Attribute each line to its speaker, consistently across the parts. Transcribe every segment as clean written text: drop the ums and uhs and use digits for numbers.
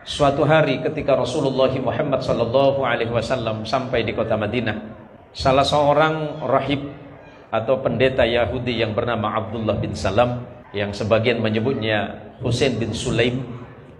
Speaker 1: Suatu hari ketika Rasulullah Muhammad SAW sampai di kota Madinah, salah seorang rahib atau pendeta Yahudi yang bernama Abdullah bin Salam, yang sebagian menyebutnya Husain bin Sulaim,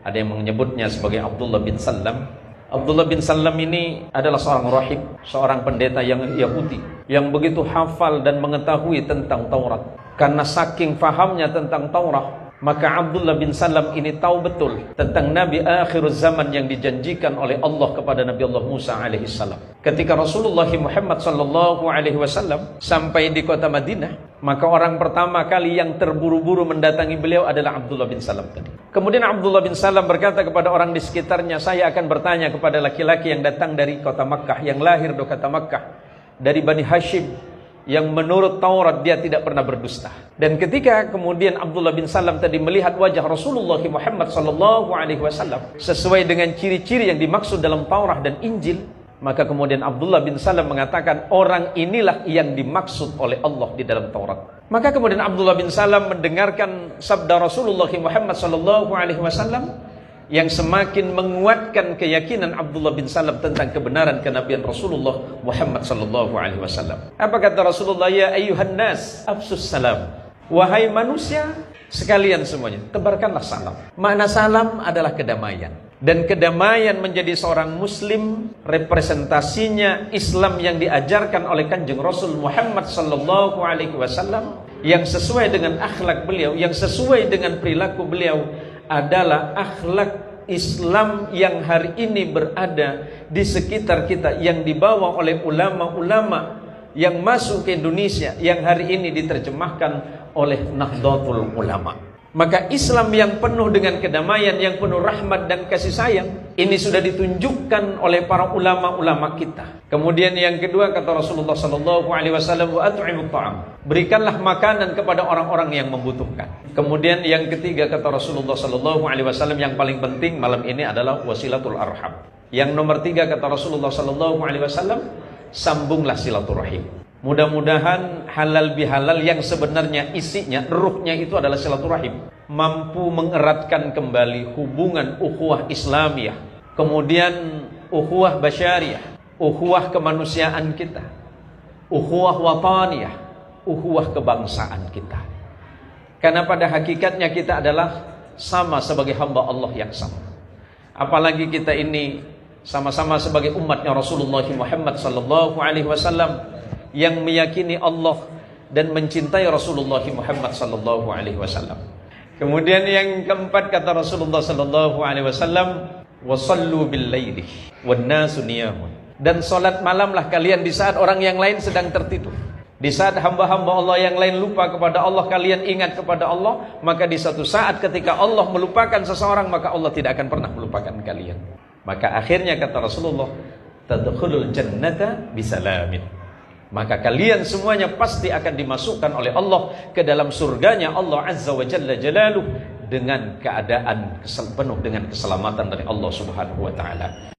Speaker 1: ada yang menyebutnya sebagai Abdullah bin Salam. Abdullah bin Salam ini adalah seorang rahib, seorang pendeta yang Yahudi yang begitu hafal dan mengetahui tentang Taurat. Karena saking fahamnya tentang Taurat, maka Abdullah bin Salam ini tahu betul tentang Nabi akhir zaman yang dijanjikan oleh Allah kepada Nabi Allah Musa alaihissalam. Ketika Rasulullah Muhammad SAW sampai di kota Madinah, maka orang pertama kali yang terburu-buru mendatangi beliau adalah Abdullah bin Salam tadi. Kemudian Abdullah bin Salam berkata kepada orang di sekitarnya, saya akan bertanya kepada laki-laki yang datang dari kota Makkah, yang lahir di kota Makkah, dari Bani Hashim, yang menurut Taurat dia tidak pernah berdusta. Dan ketika kemudian Abdullah bin Salam tadi melihat wajah Rasulullah Muhammad SAW sesuai dengan ciri-ciri yang dimaksud dalam Taurat dan Injil, maka kemudian Abdullah bin Salam mengatakan, orang inilah yang dimaksud oleh Allah di dalam Taurat. Maka kemudian Abdullah bin Salam mendengarkan sabda Rasulullah Muhammad SAW yang semakin menguatkan keyakinan Abdullah bin Salam tentang kebenaran kenabian Rasulullah Muhammad SAW. Apa kata Rasulullah? Ya ayyuhan nas, afsus salam. Wahai manusia sekalian semuanya, tebarkanlah salam. Makna salam adalah kedamaian. Dan kedamaian menjadi seorang muslim, representasinya Islam yang diajarkan oleh Kanjeng Rasul Muhammad SAW, yang sesuai dengan akhlak beliau, yang sesuai dengan perilaku beliau, adalah akhlak Islam yang hari ini berada di sekitar kita, yang dibawa oleh ulama-ulama yang masuk ke Indonesia, yang hari ini diterjemahkan oleh Nahdlatul Ulama. Maka Islam yang penuh dengan kedamaian, yang penuh rahmat dan kasih sayang, ini sudah ditunjukkan oleh para ulama-ulama kita. Kemudian yang kedua kata Rasulullah SAW, wa at'imut ta'am, berikanlah makanan kepada orang-orang yang membutuhkan. Kemudian yang ketiga kata Rasulullah SAW, yang paling penting malam ini adalah wasilatul arham. Yang nomor tiga kata Rasulullah SAW, sambunglah silaturahim. Mudah-mudahan halal bihalal yang sebenarnya isinya, ruhnya itu adalah silaturahim, mampu mengeratkan kembali hubungan ukhuwah Islamiyah, kemudian ukhuwah basyariyah, ukhuwah kemanusiaan kita, ukhuwah wataniyah, ukhuwah kebangsaan kita. Karena pada hakikatnya kita adalah sama sebagai hamba Allah yang sama. Apalagi kita ini sama-sama sebagai umatnya Rasulullah Muhammad SAW, yang meyakini Allah dan mencintai Rasulullah Muhammad SAW. Kemudian yang keempat kata Rasulullah SAW, wasallu bil laili wan nasu niyamun, dan salat malamlah kalian di saat orang yang lain sedang tertidur. Di saat hamba-hamba Allah yang lain lupa kepada Allah, kalian ingat kepada Allah. Maka di satu saat ketika Allah melupakan seseorang, maka Allah tidak akan pernah melupakan kalian. Maka akhirnya kata Rasulullah, tadkhulul jannata bisalamin, maka kalian semuanya pasti akan dimasukkan oleh Allah ke dalam surganya Allah Azza wa Jalla Jalaluh dengan keadaan penuh dengan keselamatan dari Allah Subhanahu wa ta'ala.